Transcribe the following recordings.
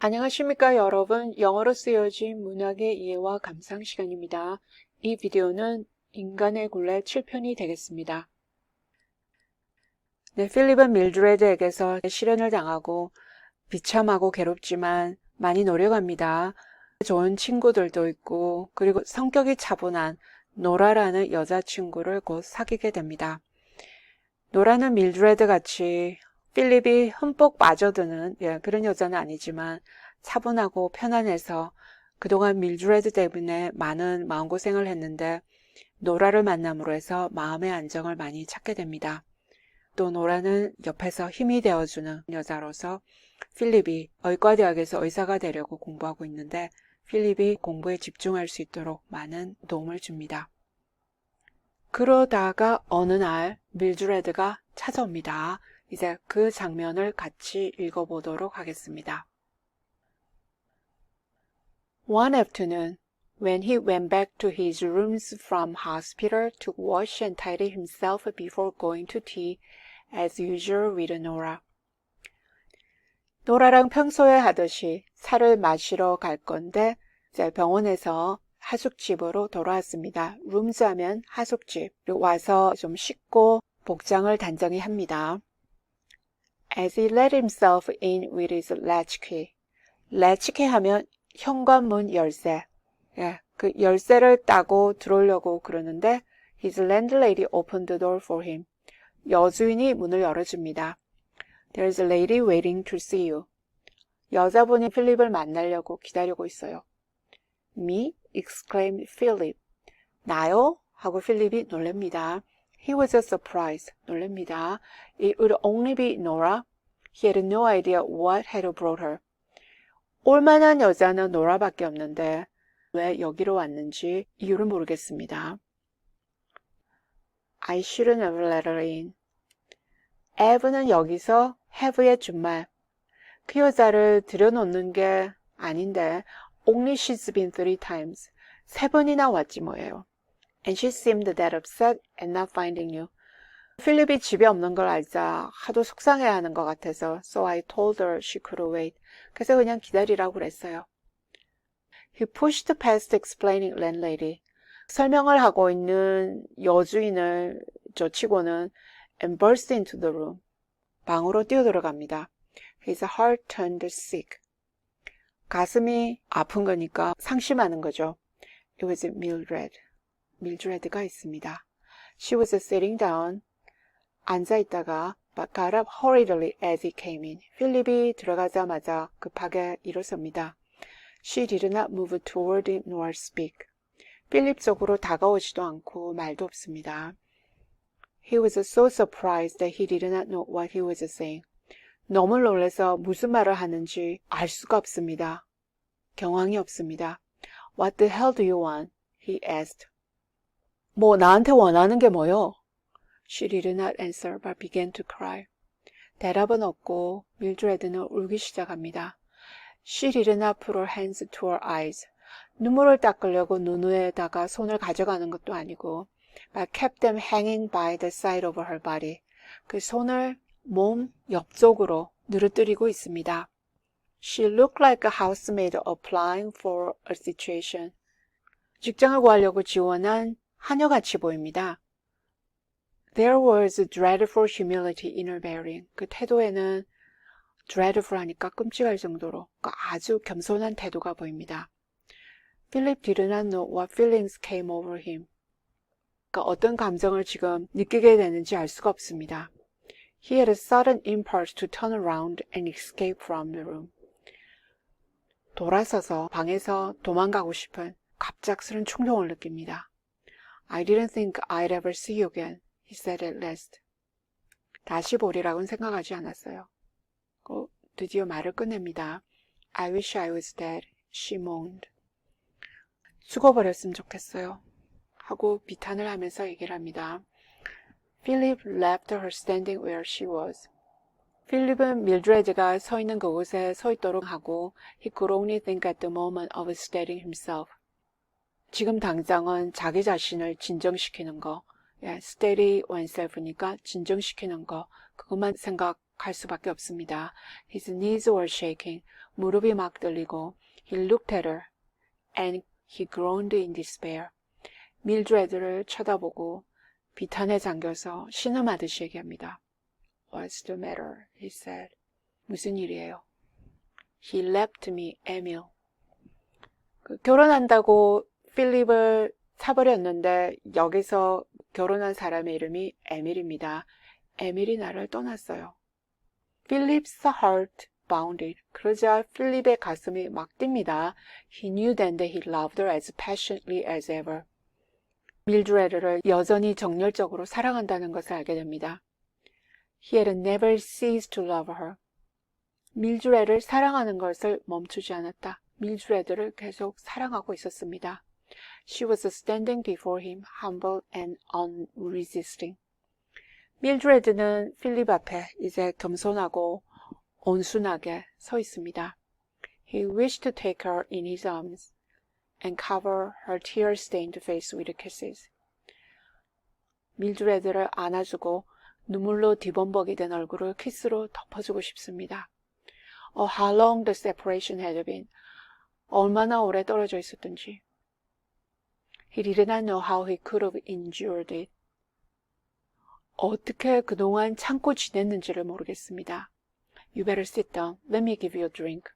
안녕하십니까 여러분. 영어로 쓰여진 문학의 이해와 감상 시간입니다. 이 비디오는 인간의 굴레 7편이 되겠습니다. 네, 필립은 밀드레드에게서 실현을 당하고 비참하고 괴롭지만 많이 노력합니다. 좋은 친구들도 있고 그리고 성격이 차분한 노라라는 여자친구를 곧 사귀게 됩니다. 노라는 밀드레드 같이 필립이 흠뻑 빠져드는 그런 여자는 아니지만 차분하고 편안해서 그동안 밀드레드 때문에 많은 마음고생을 했는데 노라를 만남으로 해서 마음의 안정을 많이 찾게 됩니다. 또 노라는 옆에서 힘이 되어주는 여자로서 필립이 의과대학에서 의사가 되려고 공부하고 있는데 필립이 공부에 집중할 수 있도록 많은 도움을 줍니다. 그러다가 어느 날 밀드레드가 찾아옵니다. 이제 그 장면을 같이 읽어보도록 하겠습니다. One afternoon, when he went back to his rooms from hospital to wash and tidy himself before going to tea, as usual with Nora. 노라랑 평소에 하듯이 차를 마시러 갈 건데 이제 병원에서 하숙집으로 돌아왔습니다. 룸즈 하면 하숙집. 그리고 와서 좀 씻고 복장을 단정히 합니다. As he let himself in with his latchkey. latchkey 하면 현관문 열쇠. 그 열쇠를 따고 들어오려고 그러는데 his landlady opened the door for him. 여주인이 문을 열어줍니다. There's a lady waiting to see you. 여자분이 필립을 만나려고 기다리고 있어요. Me? exclaimed Philip. 나요? 하고 필립이 놀랍니다. He was surprised. 놀랍니다. It would only be Nora. He had no idea what had brought her. 올만한 여자는 노라밖에 없는데 왜 여기로 왔는지 이유를 모르겠습니다. I shouldn't have let her in. have는 여기서 have의 준말. 그 여자를 들여놓는 게 아닌데 only she's been 3 times. 3번이나 왔지 뭐예요. And she seemed that upset at not finding you. 필립이 집에 없는 걸 알자 하도 속상해하는 것 같아서 So I told her she could wait. 그래서 그냥 기다리라고 그랬어요. He pushed past explaining landlady. 설명을 하고 있는 여주인을 젖히고는 and burst into the room. 방으로 뛰어들어갑니다. His heart turned sick. 가슴이 아픈 거니까 상심하는 거죠. It was Mildred. 밀드레드가 있습니다. She was sitting down. 앉아있다가 but got up hurriedly as he came in. 필립이 들어가자마자 급하게 일어섭니다. She did not move toward him nor speak. 필립 쪽으로 다가오지도 않고 말도 없습니다. He was so surprised that he did not know what he was saying. 너무 놀라서 무슨 말을 하는지 알 수가 없습니다. 경황이 없습니다. What the hell do you want? He asked. 뭐 나한테 원하는 게 뭐요? She did not answer but began to cry. 대답은 없고 밀드레드는 울기 시작합니다. She did not put her hands to her eyes. 눈물을 닦으려고 눈 위에다가 손을 가져가는 것도 아니고 but kept them hanging by the side of her body. 그 손을 몸 옆쪽으로 늘어뜨리고 있습니다. She looked like a housemaid applying for a situation. 직장을 구하려고 지원한 하녀같이 보입니다. There was dreadful humility in her bearing. 그 태도에는 dreadful 하니까 끔찍할 정도로 아주 겸손한 태도가 보입니다. Philip did not know what feelings came over him. 어떤 감정을 지금 느끼게 되는지 알 수가 없습니다. He had a sudden impulse to turn around and escape from the room. 돌아서서 방에서 도망가고 싶은 갑작스런 충동을 느낍니다. I didn't think I'd ever see you again, he said at last. 다시 보리라고는 생각하지 않았어요. 드디어 말을 끝냅니다. I wish I was dead, she moaned. 죽어버렸으면 좋겠어요. 하고 비탄을 하면서 얘기를 합니다. Philip left her standing where she was. 필립은 밀드레드가 서 있는 그곳에 서 있도록 하고 he could only think at the moment of steadying himself. 지금 당장은 자기 자신을 진정시키는 거, steady oneself니까 진정시키는 거, 그것만 생각할 수밖에 없습니다. His knees were shaking. 무릎이 막 떨리고 he looked at her and he groaned in despair. 밀드레드를 쳐다보고 비탄에 잠겨서 신음하듯이 얘기합니다. What's the matter? he said. 무슨 일이에요? He left me, Emil. 결혼한다고 필립을 사버렸는데 여기서 결혼한 사람의 이름이 에밀입니다. 에밀이 나를 떠났어요. Philip's heart bounded. 그러자 필립의 가슴이 막 뜁니다. He knew then that he loved her as passionately as ever. 밀드레드를 여전히 정열적으로 사랑한다는 것을 알게 됩니다. He had never ceased to love her. 밀드레드를 사랑하는 것을 멈추지 않았다. 밀드레드를 계속 사랑하고 있었습니다. She was standing before him, humble and unresisting. 밀드레드는 필립 앞에 이제 겸손하고 온순하게 서 있습니다. He wished to take her in his arms and cover her tear-stained face with kisses. 밀드레드를 안아주고 눈물로 뒤범벅이 된 얼굴을 키스로 덮어주고 싶습니다. Oh, how long the separation had been. 얼마나 오래 떨어져 있었던지. He did not know how he could have endured it. 어떻게 그동안 참고 지냈는지를 모르겠습니다. You better sit down. Let me give you a drink.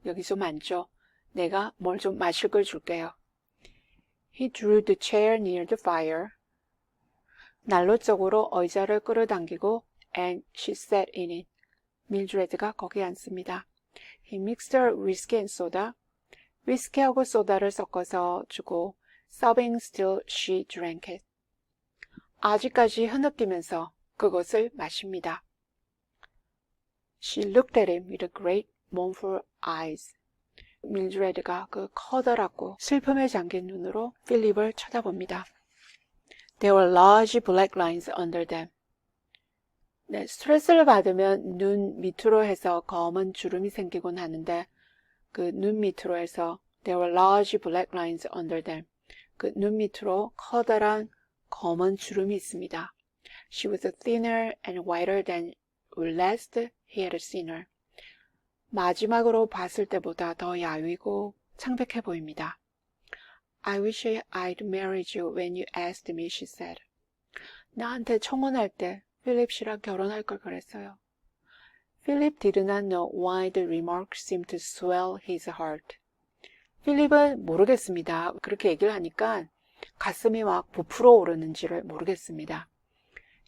여기 좀 앉죠. 내가 뭘 좀 마실 걸 줄게요. He drew the chair near the fire. 난로 쪽으로 의자를 끌어당기고 and she sat in it. 밀드레드가 거기 앉습니다. He mixed her whiskey and soda. 위스키하고 소다를 섞어서 주고 sobbing still she drank it. 아직까지 흐느끼면서 그것을 마십니다. She looked at him with great mournful eyes. 밀드레드가 그 커다랗고 슬픔에 잠긴 눈으로 필립을 쳐다봅니다. There were large black lines under them. 네, 스트레스를 받으면 눈 밑으로 해서 검은 주름이 생기곤 하는데 그 눈 밑으로 해서 There were large black lines under them. 그 눈 밑으로 커다란 검은 주름이 있습니다. She was thinner and whiter than last he had seen her. 마지막으로 봤을 때보다 더 야위고 창백해 보입니다. I wish I'd married you when you asked me, she said. 나한테 청혼할 때 필립 씨랑 결혼할 걸 그랬어요. Philip did not know why the remark seemed to swell his heart. 필립은 모르겠습니다. 그렇게 얘기를 하니까 가슴이 막 부풀어 오르는지를 모르겠습니다.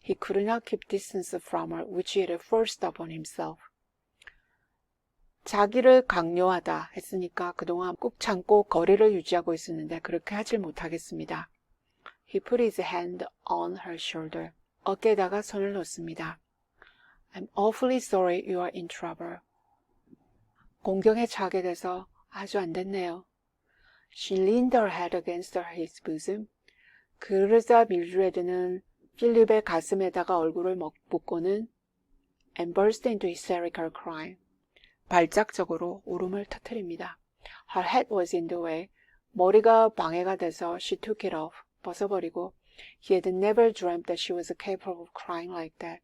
He could not keep distance from her, which he had forced upon himself. 자기를 강요하다 했으니까 그동안 꾹 참고 거리를 유지하고 있었는데 그렇게 하질 못하겠습니다. He put his hand on her shoulder. 어깨에다가 손을 놓습니다. I'm awfully sorry you are in trouble. 공경에 처하게 돼서 아주 안 됐네요. She leaned her head against his bosom. 그러자 밀드레드는 필립의 가슴에다가 얼굴을 묶고는 and burst into hysterical crying. 발작적으로 울음을 터뜨립니다. Her head was in the way. 머리가 방해가 돼서 she took it off. 벗어버리고 He had never dreamt that she was capable of crying like that.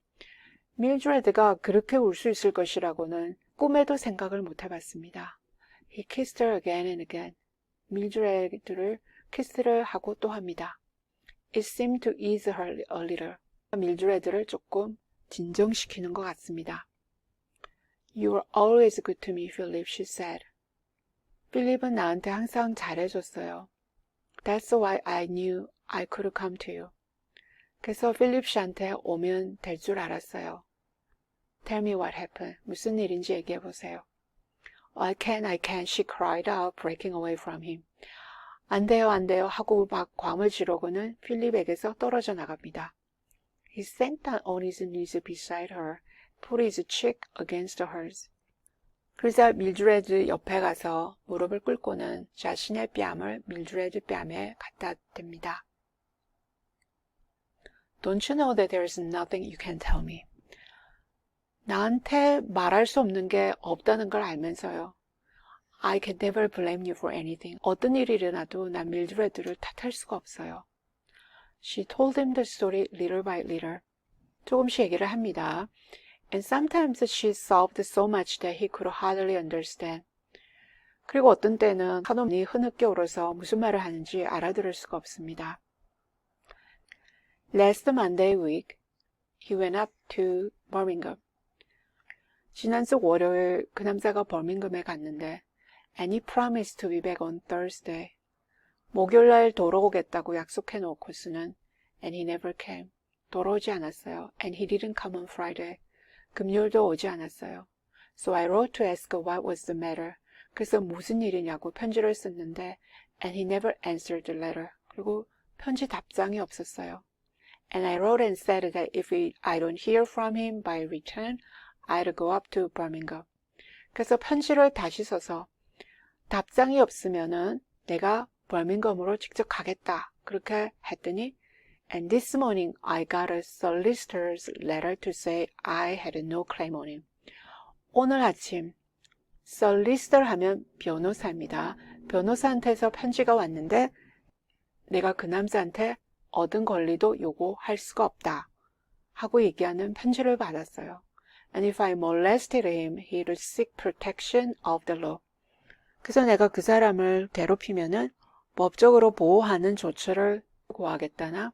밀드레드가 그렇게 울 수 있을 것이라고는 꿈에도 생각을 못 해봤습니다. He kissed her again and again. 밀드레드를 키스를 하고 또 합니다. It seemed to ease her a little. 밀드레드를 조금 진정시키는 것 같습니다. You were always good to me, Philip, she said. 필립은 나한테 항상 잘해줬어요. That's why I knew I could come to you. 그래서 필립 씨한테 오면 될 줄 알았어요. Tell me what happened. 무슨 일인지 얘기해보세요. I can't, she cried out, breaking away from him. 안 돼요, 안 돼요 하고 막 괌을 지르고는 필립에게서 떨어져 나갑니다. He sank down on his knees beside her, put his cheek against hers. 그러자 밀드레드 옆에 가서 무릎을 꿇고는 자신의 뺨을 밀드레드 뺨에 갖다 댑니다. Don't you know that there is nothing you can tell me? 나한테 말할 수 없는 게 없다는 걸 알면서요. I can never blame you for anything. 어떤 일이 일어나도 난 밀드레드를 탓할 수가 없어요. She told him the story little by little. 조금씩 얘기를 합니다. And sometimes she sobbed so much that he could hardly understand. 그리고 어떤 때는 한없이 흐느껴 울어서 무슨 말을 하는지 알아들을 수가 없습니다. Last Monday week, he went up to Birmingham. 지난 주 월요일 그 남자가 버밍엄에 갔는데 and he promised to be back on Thursday. 목요일날 돌아오겠다고 약속해 놓고서는 and he never came. 돌아오지 않았어요. And he didn't come on Friday. 금요일도 오지 않았어요. So I wrote to ask what was the matter. 그래서 무슨 일이냐고 편지를 썼는데 and he never answered the letter. 그리고 편지 답장이 없었어요. And I wrote and said that if I don't hear from him by return, I'd go up to Birmingham. 그래서 편지를 다시 써서 답장이 없으면은 내가 버밍엄으로 직접 가겠다. 그렇게 했더니 And this morning I got a solicitor's letter to say I had no claim on him. 오늘 아침 solicitor 하면 변호사입니다. 변호사한테서 편지가 왔는데 내가 그 남자한테 얻은 권리도 요구할 수가 없다 하고 얘기하는 편지를 받았어요. And if I molested him, he would seek protection of the law. 그래서 내가 그 사람을 괴롭히면은 법적으로 보호하는 조처를 구하겠다나?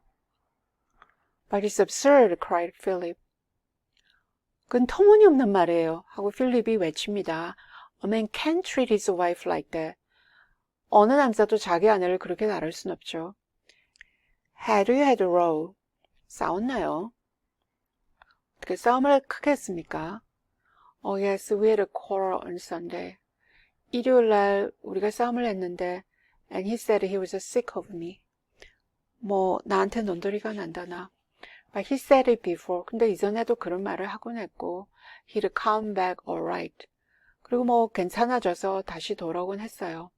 But it's absurd, cried Philip. 그건 터무니없는 말이에요. 하고 필립이 외칩니다. A man can't treat his wife like that. 어느 남자도 자기 아내를 그렇게 다룰 순 없죠. Had you had a row? 싸웠나요? 어떻게 싸움을 크게 했습니까? Oh yes, we had a quarrel on Sunday. 일요일날 우리가 싸움을 했는데 And he said he was sick of me. 뭐 나한테 논더리가 난다나. But he said it before. 근데 이전에도 그런 말을 하곤 했고 He'd come back alright. 그리고 뭐 괜찮아져서 다시 돌아오곤 했어요.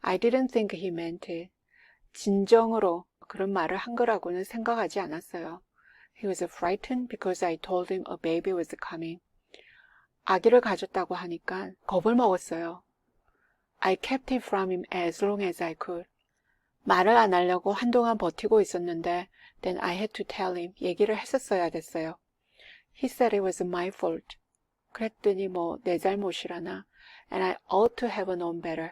I didn't think he meant it. 진정으로 그런 말을 한 거라고는 생각하지 않았어요. He was frightened because I told him a baby was coming. 아기를 가졌다고 하니까 겁을 먹었어요. I kept it from him as long as I could. 말을 안 하려고 한동안 버티고 있었는데 Then I had to tell him. 얘기를 했었어야 됐어요. He said it was my fault. 그랬더니 뭐 내 잘못이라나. And I ought to have known better.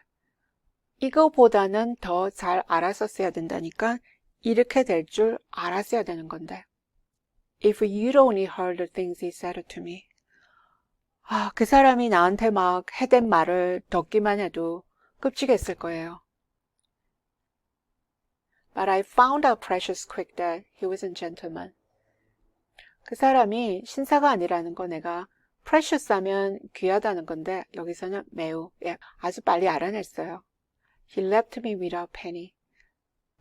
이거보다는 더 잘 알았었어야 된다니까 이렇게 될 줄 알았어야 되는 건데. If you'd only heard the things he said to me. 그 사람이 나한테 막 해댄 말을 듣기만 해도 끔찍했을 거예요. But I found out precious quick that he wasn't gentleman. 그 사람이 신사가 아니라는 거 내가 precious 하면 귀하다는 건데 여기서는 매우 아주 빨리 알아냈어요. He left me without penny.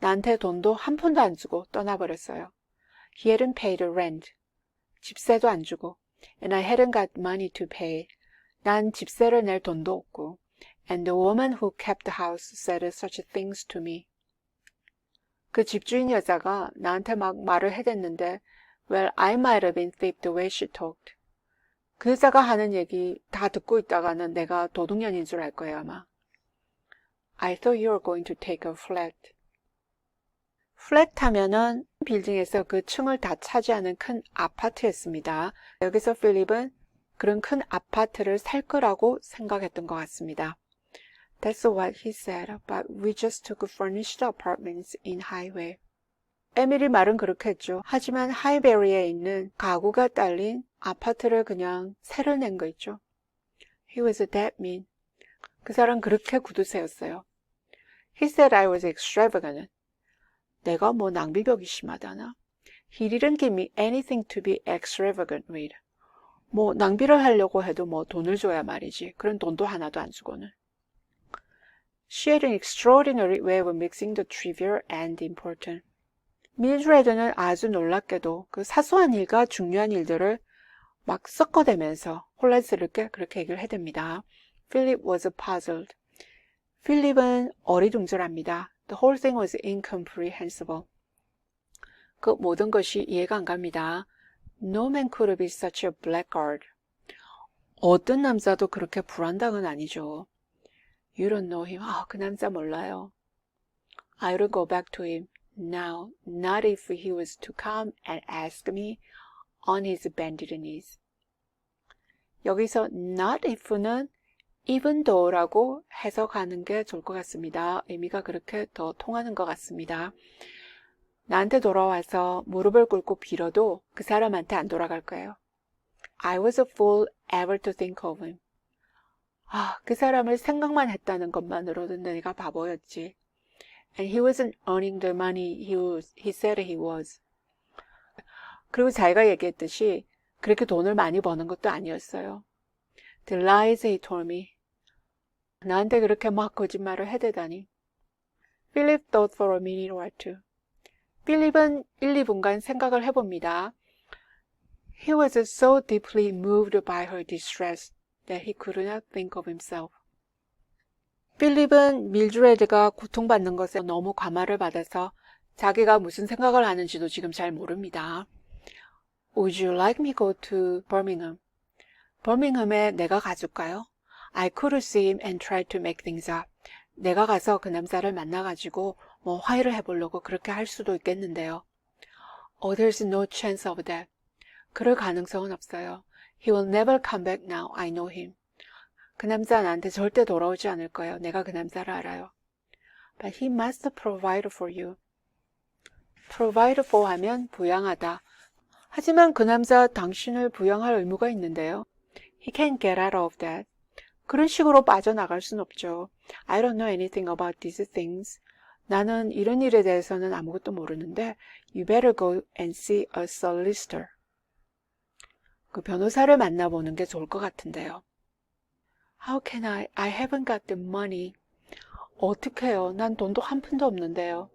나한테 돈도 한 푼도 안 주고 떠나버렸어요. He hadn't paid rent. 집세도 안 주고. And I hadn't got money to pay. 난 집세를 낼 돈도 없고. And the woman who kept the house said such things to me. 그 집주인 여자가 나한테 막 말을 해댔는데 Well, I might have been thief the way she talked. 그 여자가 하는 얘기 다 듣고 있다가는 내가 도둑년인 줄 알 거예요 아마. I thought you were going to take a flat. flat 하면은 빌딩에서 그 층을 다 차지하는 큰 아파트였습니다. 여기서 필립은 그런 큰 아파트를 살 거라고 생각했던 것 같습니다. That's what he said, but we just took furnished apartments in Highway. 에밀이 말은 그렇게 했죠. 하지만 하이베리에 있는 가구가 딸린 아파트를 그냥 세를 낸 거 있죠. He was that mean. 그 사람 그렇게 구두쇠였어요. He said I was extravagant. 내가 뭐 낭비벽이 심하다나? He didn't give me anything to be extravagant with. 뭐 낭비를 하려고 해도 뭐 돈을 줘야 말이지. 그런 돈도 하나도 안 주고는. She had an extraordinary way of mixing the trivial and important. 밀드레드는 아주 놀랍게도 그 사소한 일과 중요한 일들을 막 섞어대면서 혼란스럽게 그렇게 얘기를 해댑니다. Philip was puzzled. 필립은 어리둥절합니다. The whole thing was incomprehensible. 그 모든 것이 이해가 안 갑니다. No man could be such a blackguard. 어떤 남자도 그렇게 불안당은 아니죠. You don't know him. 그 남자 몰라요. I will go back to him now, not if he was to come and ask me on his bended knees. 여기서 not if는 even though라고 해석하는 게 좋을 것 같습니다. 의미가 그렇게 더 통하는 것 같습니다. 나한테 돌아와서 무릎을 꿇고 빌어도 그 사람한테 안 돌아갈 거예요. I was a fool ever to think of him. 그 사람을 생각만 했다는 것만으로도 내가 바보였지. And he wasn't earning the money he said he was. 그리고 자기가 얘기했듯이 그렇게 돈을 많이 버는 것도 아니었어요. The lies he told me. 나한테 그렇게 막 거짓말을 해대다니. Philip thought for a minute or two. 필립은 1, 2분간 생각을 해봅니다. He was so deeply moved by her distress that he could not think of himself. 필립은 밀드레드가 고통받는 것에 너무 감화를 받아서 자기가 무슨 생각을 하는지도 지금 잘 모릅니다. Would you like me go to Birmingham? 버밍엄에 내가 가줄까요? I could see him and try to make things up. 내가 가서 그 남자를 만나가지고 화해를 해보려고 그렇게 할 수도 있겠는데요. Oh, there's no chance of that. 그럴 가능성은 없어요. He will never come back now. I know him. 그 남자 나한테 절대 돌아오지 않을 거예요. 내가 그 남자를 알아요. But he must provide for you. Provide for 하면 부양하다. 하지만 그 남자 당신을 부양할 의무가 있는데요. He can't get out of that. 그런 식으로 빠져나갈 순 없죠. I don't know anything about these things. 나는 이런 일에 대해서는 아무것도 모르는데 You better go and see a solicitor. 그 변호사를 만나보는 게 좋을 것 같은데요. How can I? I haven't got the money. 어떡해요? 난 돈도 한 푼도 없는데요.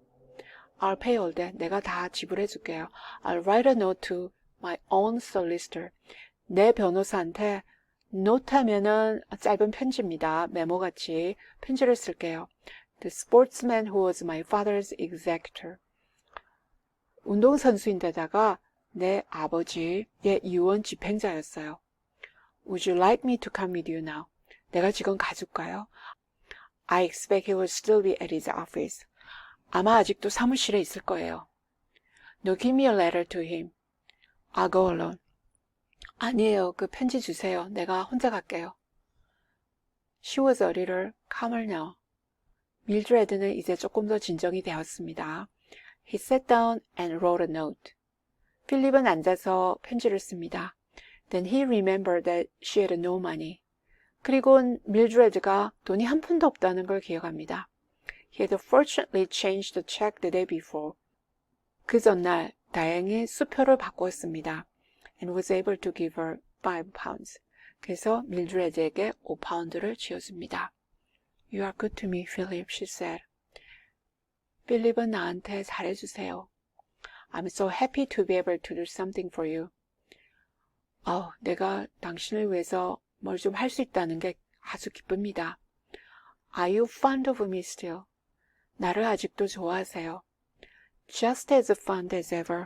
I'll pay all that. 내가 다 지불해 줄게요. I'll write a note to my own solicitor. 내 변호사한테 note 하면은 짧은 편지입니다. 메모같이 편지를 쓸게요. The sportsman who was my father's executor. 운동선수인데다가 내 아버지의 유언 집행자였어요. Would you like me to come with you now? 내가 지금 가줄까요? I expect he will still be at his office. 아마 아직도 사무실에 있을 거예요. No, give me a letter to him. I'll go alone. 아니에요. 그 편지 주세요. 내가 혼자 갈게요. She was a little calmer now. 밀드레드는 이제 조금 더 진정이 되었습니다. He sat down and wrote a note. 필립은 앉아서 편지를 씁니다. Then he remembered that she had no money. 그리고 밀드레드가 돈이 한 푼도 없다는 걸 기억합니다. He had fortunately changed the check the day before. 그 전날 다행히 수표를 바꿨습니다. And was able to give her 5 pounds. 그래서 밀드레드에게 5파운드를 쥐어줍니다. You are good to me, Philip, she said. 필립은 나한테 잘해주세요. I'm so happy to be able to do something for you. 내가 당신을 위해서 뭘 좀 할 수 있다는 게 아주 기쁩니다. Are you fond of me still? 나를 아직도 좋아하세요. Just as fond as ever.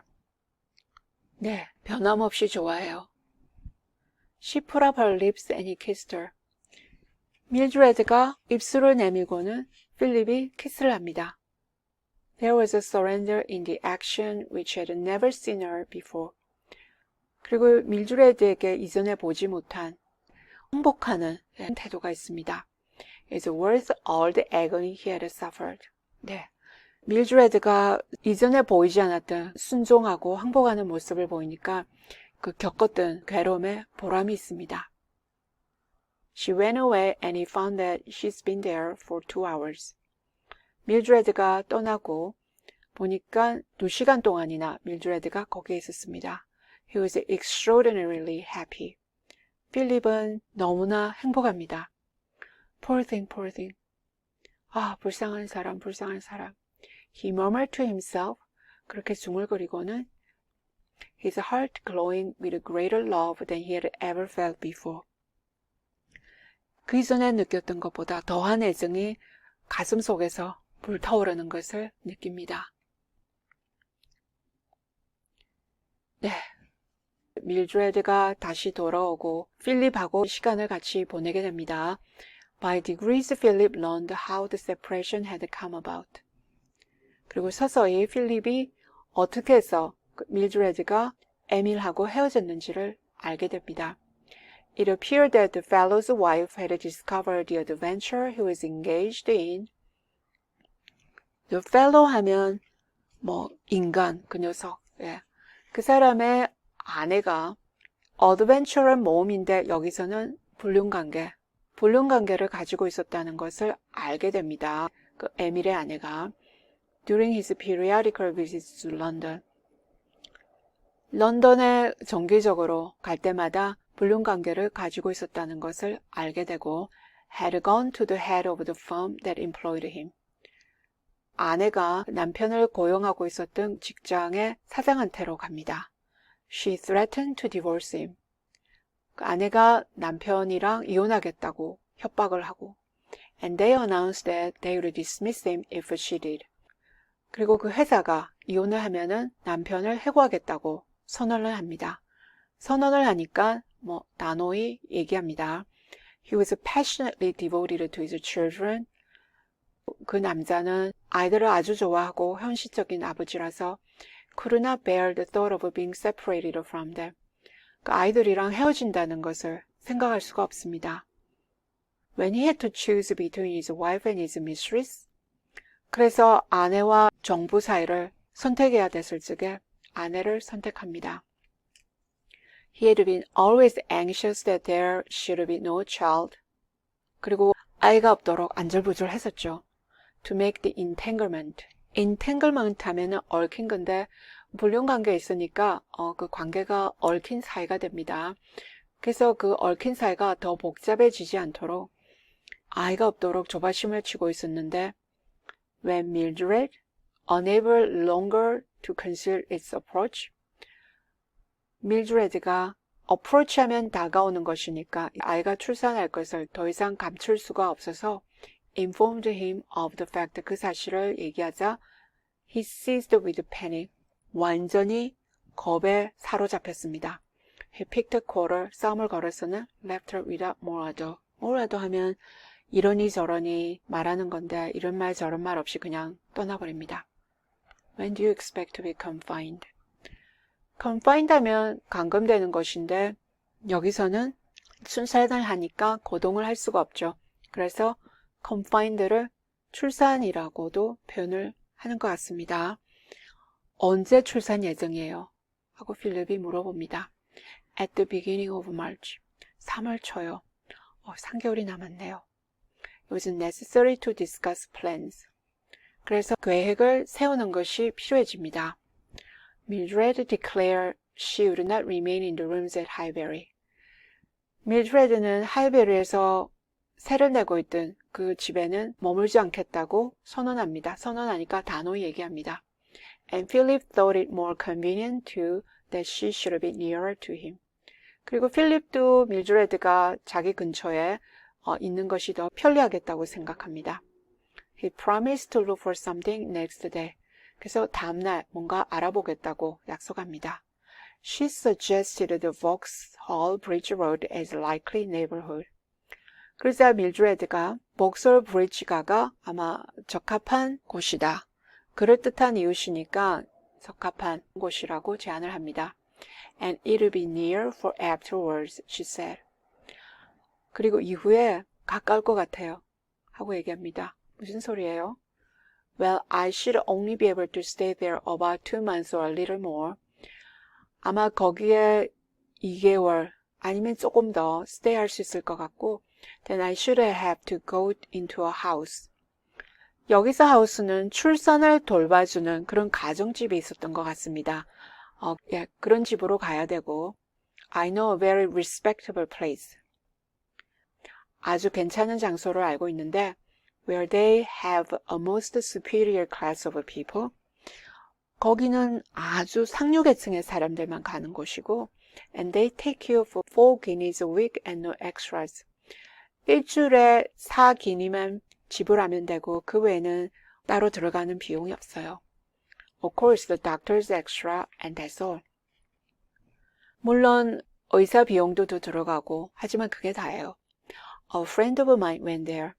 네, 변함없이 좋아해요. She put up her lips and he kissed her. 밀드레드가 입술을 내밀고는 필립이 키스를 합니다. There was a surrender in the action which had never seen her before. 그리고 밀드레드에게 이전에 보지 못한 항복하는 태도가 있습니다. It's worth all the agony he had suffered. 네, 밀드레드가 이전에 보이지 않았던 순종하고 항복하는 모습을 보이니까 그 겪었던 괴로움에 보람이 있습니다. She went away and he found that she's been there for 2 hours. 밀드레드가 떠나고 보니까 2시간 동안이나 밀드레드가 거기에 있었습니다. He was extraordinarily happy. 필립은 너무나 행복합니다. Poor thing, poor thing. 불쌍한 사람, 불쌍한 사람. He murmured to himself. 그렇게 중얼거리고는 His heart glowing with greater love than he had ever felt before. 그 이전에 느꼈던 것보다 더한 애정이 가슴 속에서 불타오르는 것을 느낍니다. 네, 밀드레드가 다시 돌아오고 필립하고 시간을 같이 보내게 됩니다. By degrees, Philip learned how the separation had come about. 그리고 서서히 필립이 어떻게 해서 밀드레드가 에밀하고 헤어졌는지를 알게 됩니다. It appeared that the fellow's wife had discovered the adventure he was engaged in. The fellow 하면 뭐 인간, 그 녀석. 예. 그 사람의 아내가 어드벤처럴 모험인데 여기서는 불륜관계를 가지고 있었다는 것을 알게 됩니다. 그 에밀의 아내가 during his periodical visits to London. 런던에 정기적으로 갈 때마다 불륜관계를 가지고 있었다는 것을 알게 되고 had gone to the head of the firm that employed him. 아내가 남편을 고용하고 있었던 직장의 사장한테로 갑니다. She threatened to divorce him. 아내가 남편이랑 이혼하겠다고 협박을 하고 and they announced that they would dismiss him if she did. 그리고 그 회사가 이혼을 하면은 남편을 해고하겠다고 선언을 합니다. 선언을 하니까 단호히 얘기합니다. He was passionately devoted to his children. 그 남자는 아이들을 아주 좋아하고 현실적인 아버지라서 could not bear the thought of being separated from them. 그 아이들이랑 헤어진다는 것을 생각할 수가 없습니다. When he had to choose between his wife and his mistress, 그래서 아내와 정부 사이를 선택해야 됐을 적에 아내를 선택합니다. He had been always anxious that there should be no child. 그리고 아이가 없도록 안절부절했었죠. To make the entanglement. entanglement 하면은 얽힌 건데 불륜관계에 있으니까 그 관계가 얽힌 사이가 됩니다. 그래서 그 얽힌 사이가 더 복잡해지지 않도록 아이가 없도록 조바심을 치고 있었는데 when Mildred, unable longer to conceal its approach, 밀드레드가 approach 하면 다가오는 것이니까 아이가 출산할 것을 더 이상 감출 수가 없어서 informed him of the fact, 그 사실을 얘기하자 he seized with panic, 완전히 겁에 사로잡혔습니다. He picked a quarrel, 싸움을 걸어서는 left her without more ado. more ado 하면 이러니 저러니 말하는 건데 이런 말 저런 말 없이 그냥 떠나버립니다. When do you expect to be confined? confined 하면 감금되는 것인데 여기서는 출산을 하니까 고동을 할 수가 없죠. 그래서 confined를 출산이라고도 표현을 하는 것 같습니다. 언제 출산 예정이에요? 하고 필립이 물어봅니다. At the beginning of March. 3월 초요. 3개월이 남았네요. It was necessary to discuss plans. 그래서 계획을 세우는 것이 필요해집니다. Mildred declared she would not remain in the rooms at Highbury. 밀드레드는 하이베리에서 세를 내고 있던 그 집에는 머물지 않겠다고 선언합니다. 선언하니까 단호히 얘기합니다. And Philip thought it more convenient too that she should be nearer to him. 그리고 필립도 밀드레드가 자기 근처에 있는 것이 더 편리하겠다고 생각합니다. He promised to look for something next day. 그래서 다음날 뭔가 알아보겠다고 약속합니다. She suggested the Vauxhall Bridge Road as a likely neighborhood. 그러자 밀드레드가 복설 브리지가가 아마 적합한 곳이다. 그럴듯한 이웃이니까 적합한 곳이라고 제안을 합니다. And it'll be near for afterwards, she said. 그리고 이후에 가까울 것 같아요. 하고 얘기합니다. 무슨 소리예요? Well, I should only be able to stay there about 2 months or a little more. 아마 거기에 2개월 아니면 조금 더 stay 할 수 있을 것 같고 Then I should have to go into a house. 여기서 하우스는 출산을 돌봐주는 그런 가정집이 있었던 것 같습니다. 그런 집으로 가야 되고 I know a very respectable place. 아주 괜찮은 장소를 알고 있는데 where they have a most superior class of people. 거기는 아주 상류계층의 사람들만 가는 곳이고 and they take you for 4 guineas a week and no extras. 일주일에 4기니만 지불하면 되고 그 외에는 따로 들어가는 비용이 없어요. Of course, the doctor's extra and that's all. 물론 의사 비용도 들어가고 하지만 그게 다예요. A friend of mine went there.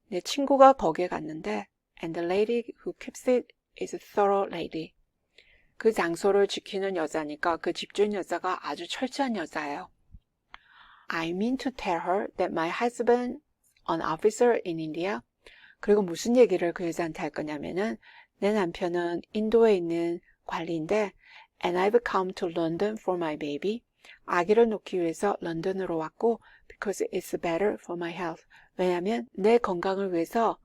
내 친구가 거기에 갔는데 and the lady who keeps it is a thorough lady. 그 장소를 지키는 여자니까 그 집주인 여자가 아주 철저한 여자예요. I mean to tell her that my husband, an officer in India. 그리고 무슨 얘기를 그 여자한테 할 거냐면은 내 남편은 인도에 있는 관리인데 and I've come to London for my baby. 아기를 놓기 위해서 런던으로 왔고 because it's better for my health. 왜냐하면 내 건강을 위해서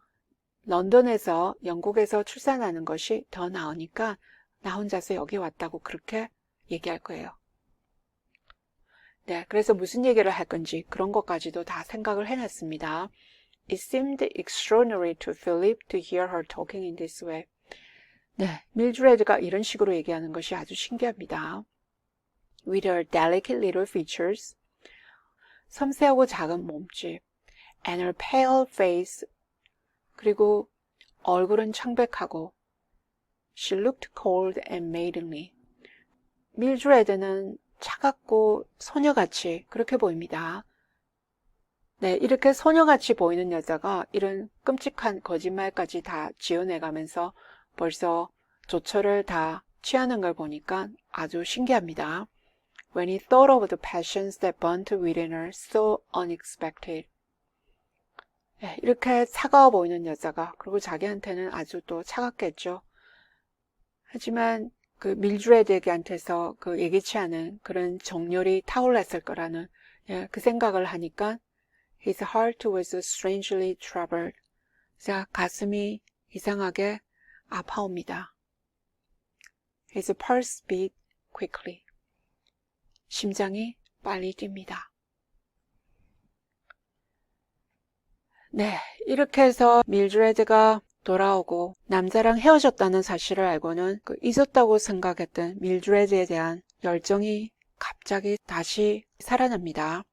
런던에서 영국에서 출산하는 것이 더 나으니까 나 혼자서 여기 왔다고 그렇게 얘기할 거예요. 네, 그래서 무슨 얘기를 할 건지 그런 것까지도 다 생각을 해놨습니다. It seemed extraordinary to Philip to hear her talking in this way. 네, 밀드레드가 이런 식으로 얘기하는 것이 아주 신기합니다. With her delicate little features, 섬세하고 작은 몸집, and her pale face, 그리고 얼굴은 창백하고, she looked cold and maidenly. 밀드레드는 차갑고 소녀같이 그렇게 보입니다. 네, 이렇게 소녀같이 보이는 여자가 이런 끔찍한 거짓말까지 다 지어내가면서 벌써 조처를 다 취하는 걸 보니까 아주 신기합니다. When he thought of the passions that burnt within her, so unexpected. 네, 이렇게 차가워 보이는 여자가 그리고 자기한테는 아주 또 차갑겠죠. 하지만 그 밀드레드에게한테서 그 예기치 않은 그런 정열이 타올랐을 거라는 그 생각을 하니까 His heart was strangely troubled. 자, 가슴이 이상하게 아파옵니다. His pulse beat quickly. 심장이 빨리 뜁니다. 네, 이렇게 해서 밀드레드가 돌아오고 남자랑 헤어졌다는 사실을 알고는 그 잊었다고 생각했던 밀드레드에 대한 열정이 갑자기 다시 살아납니다.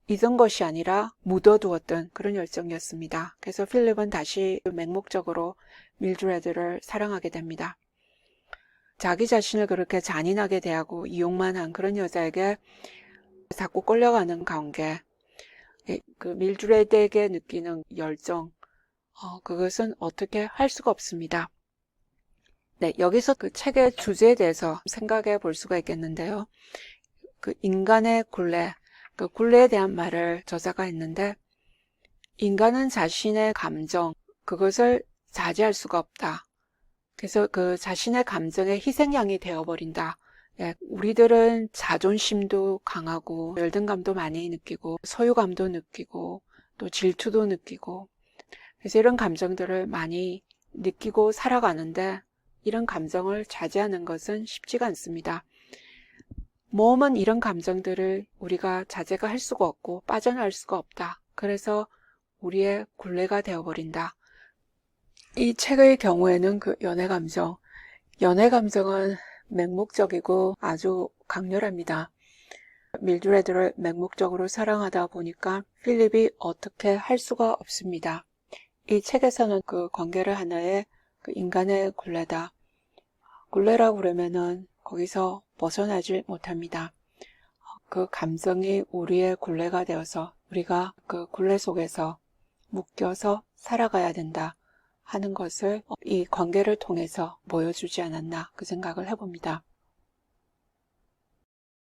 잊은 것이 아니라 묻어두었던 그런 열정이었습니다. 그래서 필립은 다시 맹목적으로 밀드레드를 사랑하게 됩니다. 자기 자신을 그렇게 잔인하게 대하고 이용만 한 그런 여자에게 자꾸 끌려가는 관계, 그 밀드레드에게 느끼는 열정, 그것은 어떻게 할 수가 없습니다. 네, 여기서 그 책의 주제에 대해서 생각해 볼 수가 있겠는데요. 그 인간의 굴레, 그 굴레에 대한 말을 저자가 했는데 인간은 자신의 감정, 그것을 자제할 수가 없다. 그래서 그 자신의 감정의 희생양이 되어버린다. 우리들은 자존심도 강하고 열등감도 많이 느끼고 소유감도 느끼고 또 질투도 느끼고 그래서 이런 감정들을 많이 느끼고 살아가는데 이런 감정을 자제하는 것은 쉽지가 않습니다. 몸은 이런 감정들을 우리가 자제가 할 수가 없고 빠져나갈 수가 없다. 그래서 우리의 굴레가 되어버린다. 이 책의 경우에는 그 연애 감정은 맹목적이고 아주 강렬합니다. 밀드레드를 맹목적으로 사랑하다 보니까 필립이 어떻게 할 수가 없습니다. 이 책에서는 그 관계를 하나의 그 인간의 굴레다. 굴레라고 그러면은 거기서 벗어나지 못합니다. 그 감정이 우리의 굴레가 되어서 우리가 그 굴레 속에서 묶여서 살아가야 된다 하는 것을 이 관계를 통해서 보여주지 않았나 그 생각을 해봅니다.